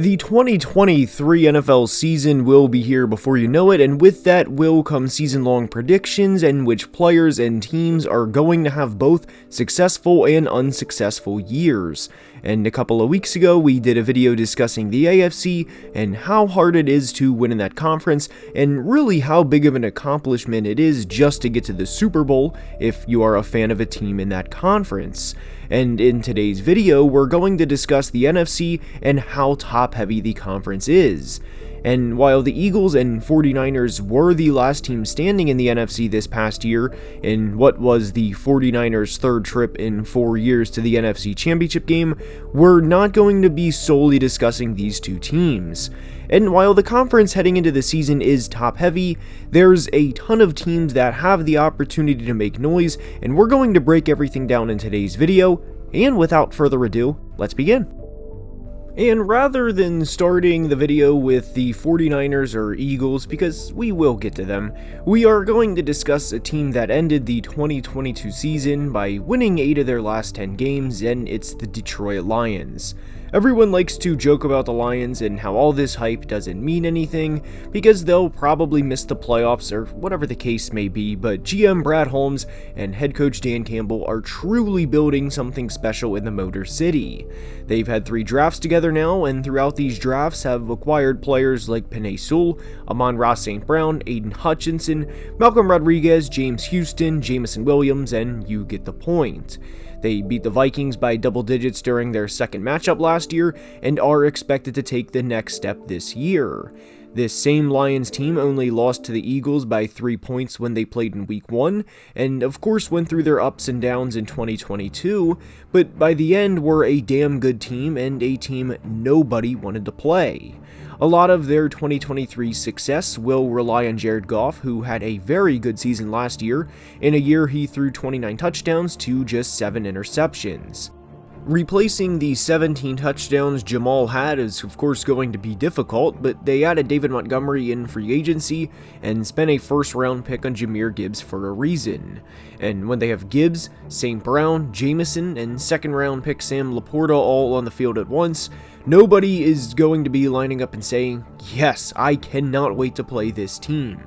The 2023 NFL season will be here before you know it, and with that will come season-long predictions and which players and teams are going to have both successful and unsuccessful years. And a couple of weeks ago, we did a video discussing the AFC and how hard it is to win in that conference, and really how big of an accomplishment it is just to get to the Super Bowl if you are a fan of a team in that conference. And in today's video, we're going to discuss the NFC and how top-heavy the conference is. And while the Eagles and 49ers were the last team standing in the NFC this past year, in what was the 49ers' third trip in 4 years to the NFC Championship game, we're not going to be solely discussing these two teams. And while the conference heading into the season is top-heavy, there's a ton of teams that have the opportunity to make noise, and we're going to break everything down in today's video, and without further ado, let's begin. And rather than starting the video with the 49ers or Eagles, because we will get to them, we are going to discuss a team that ended the 2022 season by winning 8 of their last 10 games, and it's the Detroit Lions. Everyone likes to joke about the Lions and how all this hype doesn't mean anything, because they'll probably miss the playoffs or whatever the case may be, but GM Brad Holmes and head coach Dan Campbell are truly building something special in the Motor City. They've had 3 drafts together now, and throughout these drafts have acquired players like Penei Sewell, Amon-Ra St. Brown, Aiden Hutchinson, Malcolm Rodriguez, James Houston, Jameson Williams, and you get the point. They beat the Vikings by double digits during their second matchup last year and are expected to take the next step this year. This same Lions team only lost to the Eagles by 3 points when they played in Week 1, and of course went through their ups and downs in 2022, but by the end were a damn good team and a team nobody wanted to play. A lot of their 2023 success will rely on Jared Goff, who had a very good season last year. In a year, he threw 29 touchdowns to just 7 interceptions. Replacing the 17 touchdowns Jamal had is of course going to be difficult, but they added David Montgomery in free agency and spent a first-round pick on Jahmyr Gibbs for a reason. And when they have Gibbs, St. Brown, Jameson, and second-round pick Sam Laporta all on the field at once, nobody is going to be lining up and saying, "Yes, I cannot wait to play this team."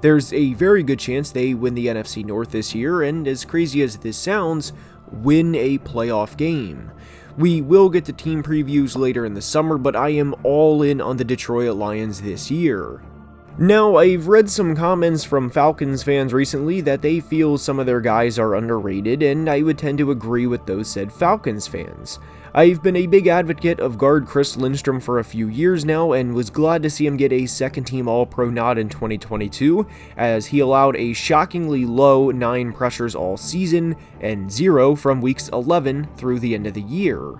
There's a very good chance they win the NFC North this year, and as crazy as this sounds, win a playoff game. We will get to team previews later in the summer, but I am all in on the Detroit Lions this year. Now, I've read some comments from Falcons fans recently that they feel some of their guys are underrated, and I would tend to agree with those said Falcons fans. I've been a big advocate of guard Chris Lindstrom for a few years now, and was glad to see him get a second-team All-Pro nod in 2022, as he allowed a shockingly low 9 pressures all season, and 0 from weeks 11 through the end of the year.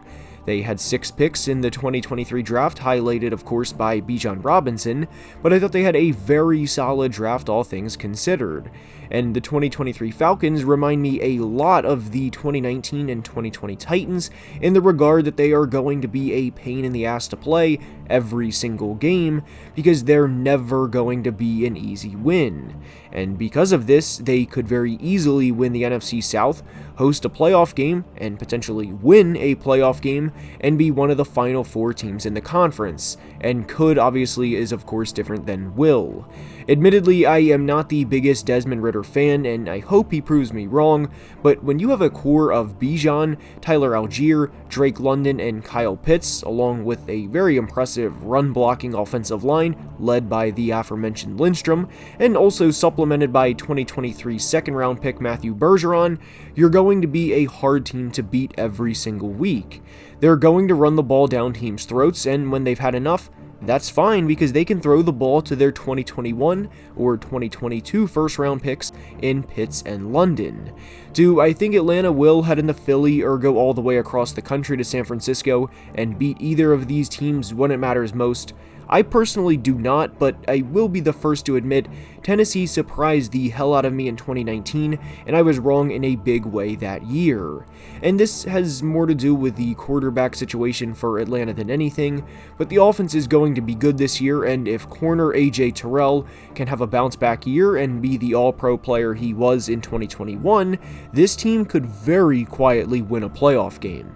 They had 6 picks in the 2023 draft, highlighted of course by Bijan Robinson, but I thought they had a very solid draft all things considered. And the 2023 Falcons remind me a lot of the 2019 and 2020 Titans in the regard that they are going to be a pain in the ass to play every single game, because they're never going to be an easy win. And because of this, they could very easily win the NFC South, host a playoff game, and potentially win a playoff game, and be one of the final 4 teams in the conference. And could obviously is of course different than will. Admittedly, I am not the biggest Desmond Ridder fan, and I hope he proves me wrong, but when you have a core of Bijan, Tyler Algier, Drake London, and Kyle Pitts, along with a very impressive run-blocking offensive line led by the aforementioned Lindstrom, and also supplemented by 2023 second-round pick Matthew Bergeron, you're going to be a hard team to beat every single week. They're going to run the ball down teams' throats, and when they've had enough, that's fine, because they can throw the ball to their 2021 or 2022 first-round picks in Pitts and London. Do I think Atlanta will head into Philly or go all the way across the country to San Francisco and beat either of these teams when it matters most? I personally do not, but I will be the first to admit Tennessee surprised the hell out of me in 2019, and I was wrong in a big way that year. And this has more to do with the quarterback situation for Atlanta than anything, but the offense is going to be good this year, and if corner AJ Terrell can have a bounce back year and be the all-pro player he was in 2021, this team could very quietly win a playoff game.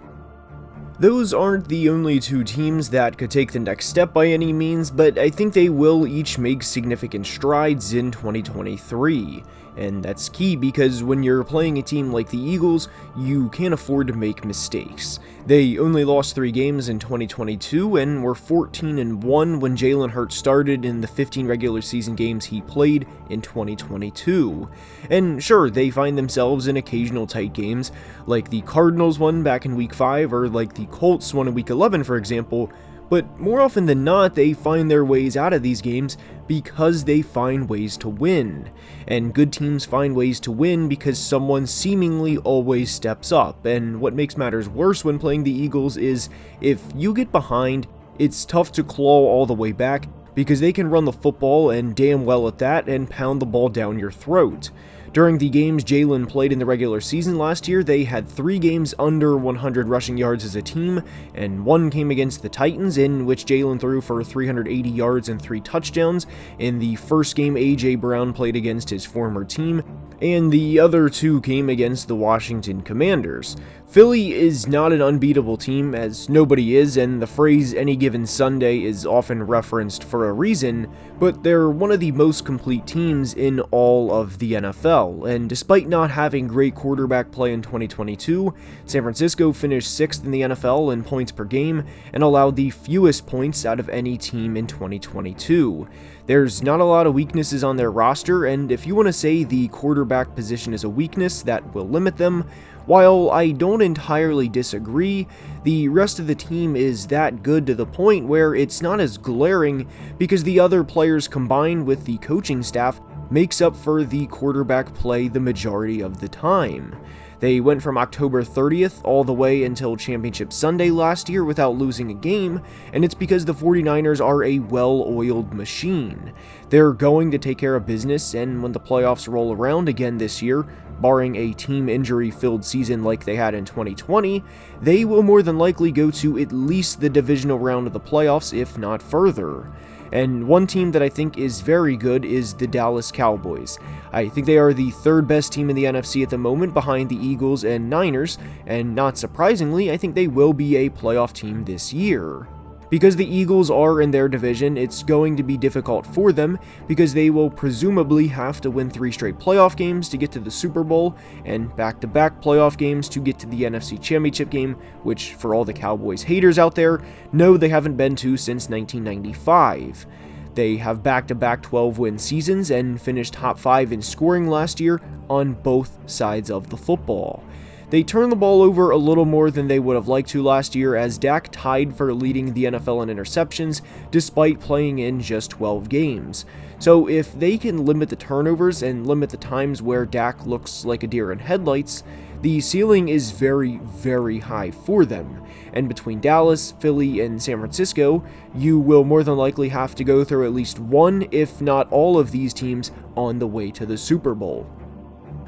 Those aren't the only two teams that could take the next step by any means, but I think they will each make significant strides in 2023. And that's key because when you're playing a team like the Eagles, you can't afford to make mistakes. They only lost 3 games in 2022 and were 14-1 when Jalen Hurts started in the 15 regular season games he played in 2022. And sure, they find themselves in occasional tight games, like the Cardinals one back in Week 5 or like the Colts one in Week 11 for example, but more often than not, they find their ways out of these games because they find ways to win. And good teams find ways to win because someone seemingly always steps up. And what makes matters worse when playing the Eagles is if you get behind, it's tough to claw all the way back because they can run the football and damn well at that and pound the ball down your throat. During the games Jalen played in the regular season last year, they had 3 games under 100 rushing yards as a team, and 1 came against the Titans, in which Jalen threw for 380 yards and 3 touchdowns. In the first game, A.J. Brown played against his former team, and the other 2 came against the Washington Commanders. Philly is not an unbeatable team, as nobody is, and the phrase "any given Sunday" is often referenced for a reason, but they're one of the most complete teams in all of the NFL, and despite not having great quarterback play in 2022, San Francisco finished 6th in the NFL in points per game and allowed the fewest points out of any team in 2022. There's not a lot of weaknesses on their roster, and if you want to say the quarterback position is a weakness that will limit them, while I don't entirely disagree, the rest of the team is that good to the point where it's not as glaring because the other players combined with the coaching staff makes up for the quarterback play the majority of the time. They went from October 30th all the way until Championship Sunday last year without losing a game, and it's because the 49ers are a well-oiled machine. They're going to take care of business, and when the playoffs roll around again this year, barring a team injury-filled season like they had in 2020, they will more than likely go to at least the divisional round of the playoffs, if not further. And one team that I think is very good is the Dallas Cowboys. I think they are the 3rd best team in the NFC at the moment behind the Eagles and Niners, and not surprisingly, I think they will be a playoff team this year. Because the Eagles are in their division, it's going to be difficult for them because they will presumably have to win 3 straight playoff games to get to the Super Bowl and back-to-back playoff games to get to the NFC Championship game, which for all the Cowboys haters out there, no, they haven't been to since 1995. They have back-to-back 12-win seasons and finished top 5 in scoring last year on both sides of the football. They turned the ball over a little more than they would have liked to last year, as Dak tied for leading the NFL in interceptions despite playing in just 12 games. So if they can limit the turnovers and limit the times where Dak looks like a deer in headlights, the ceiling is very, very high for them. And between Dallas, Philly, and San Francisco, you will more than likely have to go through at least one, if not all of these teams on the way to the Super Bowl.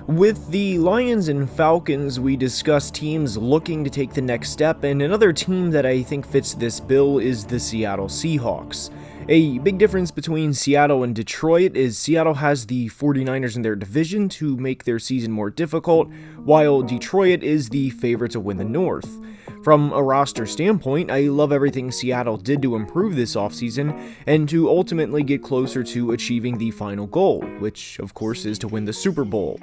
With the Lions and Falcons, we discussed teams looking to take the next step, and another team that I think fits this bill is the Seattle Seahawks. A big difference between Seattle and Detroit is Seattle has the 49ers in their division to make their season more difficult, while Detroit is the favorite to win the North. From a roster standpoint, I love everything Seattle did to improve this offseason and to ultimately get closer to achieving the final goal, which of course is to win the Super Bowl.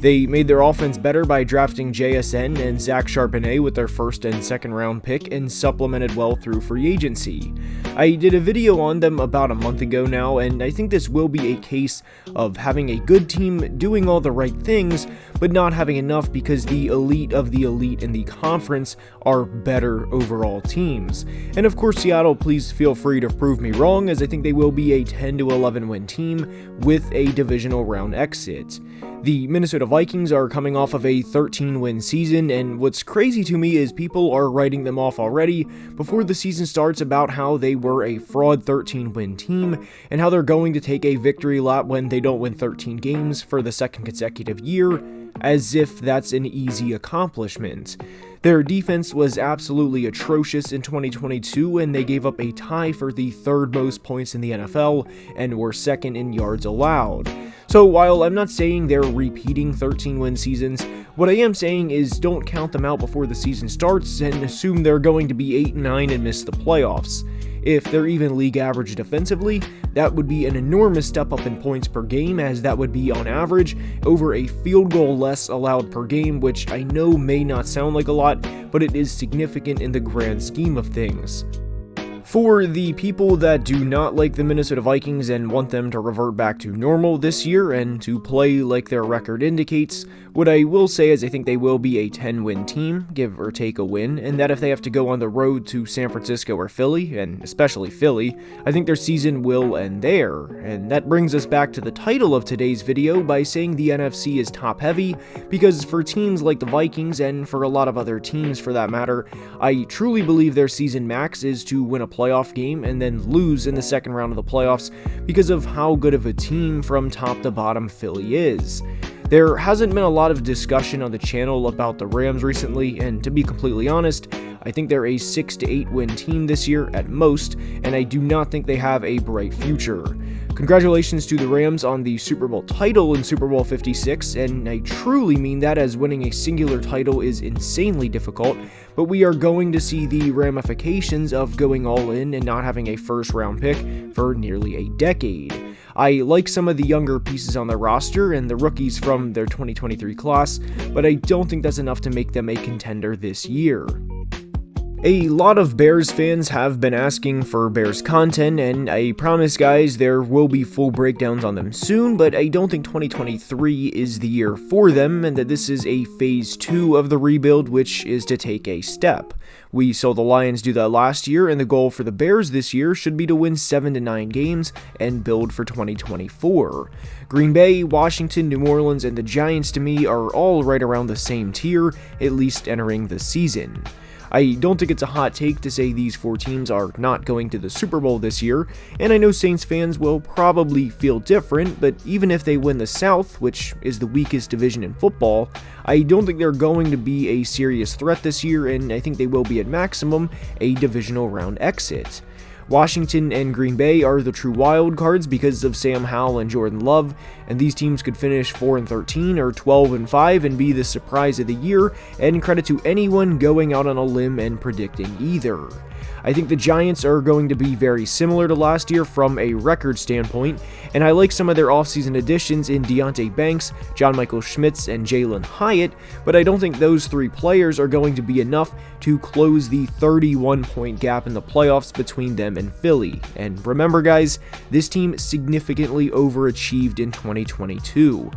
They made their offense better by drafting JSN and Zach Charbonnet with their 1st and 2nd round pick and supplemented well through free agency. I did a video on them about a month ago now, and I think this will be a case of having a good team doing all the right things, but not having enough because the elite of the elite in the conference are better overall teams. And of course, Seattle, please feel free to prove me wrong, as I think they will be a 10-11 win team with a divisional round exit. The Minnesota Vikings are coming off of a 13-win season, and what's crazy to me is people are writing them off already before the season starts about how they were a fraud 13-win team and how they're going to take a victory lap when they don't win 13 games for the 2nd consecutive year, as if that's an easy accomplishment. Their defense was absolutely atrocious in 2022, and they gave up a tie for the third most points in the NFL and were second in yards allowed. So while I'm not saying they're repeating 13-win seasons, what I am saying is don't count them out before the season starts and assume they're going to be 8-9 and miss the playoffs. If they're even league average defensively, that would be an enormous step up in points per game, as that would be on average over a field goal less allowed per game, which I know may not sound like a lot, but it is significant in the grand scheme of things. For the people that do not like the Minnesota Vikings and want them to revert back to normal this year and to play like their record indicates, what I will say is I think they will be a 10-win team, give or take a win, and that if they have to go on the road to San Francisco or Philly, and especially Philly, I think their season will end there. And that brings us back to the title of today's video by saying the NFC is top-heavy, because for teams like the Vikings, and for a lot of other teams for that matter, I truly believe their season max is to win a playoff game and then lose in the second round of the playoffs because of how good of a team from top to bottom Philly is. There hasn't been a lot of discussion on the channel about the Rams recently, and to be completely honest, I think they're a 6 to 8 win team this year at most, and I do not think they have a bright future. Congratulations to the Rams on the Super Bowl title in Super Bowl 56, and I truly mean that, as winning a singular title is insanely difficult, but we are going to see the ramifications of going all in and not having a first round pick for nearly a decade. I like some of the younger pieces on their roster and the rookies from their 2023 class, but I don't think that's enough to make them a contender this year. A lot of Bears fans have been asking for Bears content, and I promise guys there will be full breakdowns on them soon, but I don't think 2023 is the year for them, and that this is a phase 2 of the rebuild, which is to take a step. We saw the Lions do that last year, and the goal for the Bears this year should be to win 7 to 9 games and build for 2024. Green Bay, Washington, New Orleans, and the Giants to me are all right around the same tier, at least entering the season. I don't think it's a hot take to say these 4 teams are not going to the Super Bowl this year, and I know Saints fans will probably feel different, but even if they win the South, which is the weakest division in football, I don't think they're going to be a serious threat this year, and I think they will be at maximum a divisional round exit. Washington and Green Bay are the true wild cards because of Sam Howell and Jordan Love, and these teams could finish 4-13 or 12-5 and be the surprise of the year, and credit to anyone going out on a limb and predicting either. I think the Giants are going to be very similar to last year from a record standpoint, and I like some of their offseason additions in Deonte Banks, John Michael Schmitz, and Jalen Hyatt, but I don't think those 3 players are going to be enough to close the 31-point gap in the playoffs between them and Philly. And remember guys, this team significantly overachieved in 2022.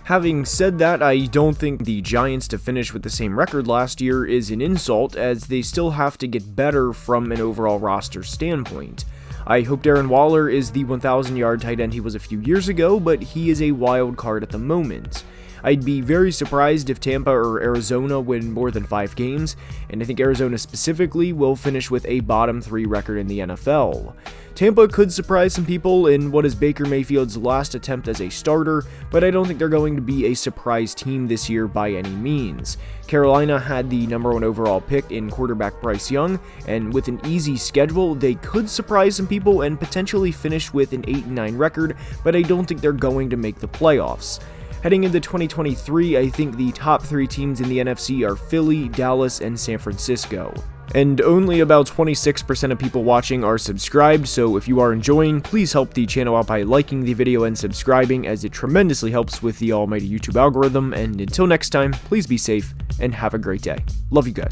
Having said that, I don't think the Giants to finish with the same record last year is an insult, as they still have to get better from an overall roster standpoint. I hope Darren Waller is the 1,000-yard tight end he was a few years ago, but he is a wild card at the moment. I'd be very surprised if Tampa or Arizona win more than 5 games, and I think Arizona specifically will finish with a bottom 3 record in the NFL. Tampa could surprise some people in what is Baker Mayfield's last attempt as a starter, but I don't think they're going to be a surprise team this year by any means. Carolina had the number 1 overall pick in quarterback Bryce Young, and with an easy schedule, they could surprise some people and potentially finish with an 8-9 record, but I don't think they're going to make the playoffs. Heading into 2023, I think the top 3 teams in the NFC are Philly, Dallas, and San Francisco. And only about 26% of people watching are subscribed, so if you are enjoying, please help the channel out by liking the video and subscribing, as it tremendously helps with the almighty YouTube algorithm. And until next time, please be safe and have a great day. Love you guys.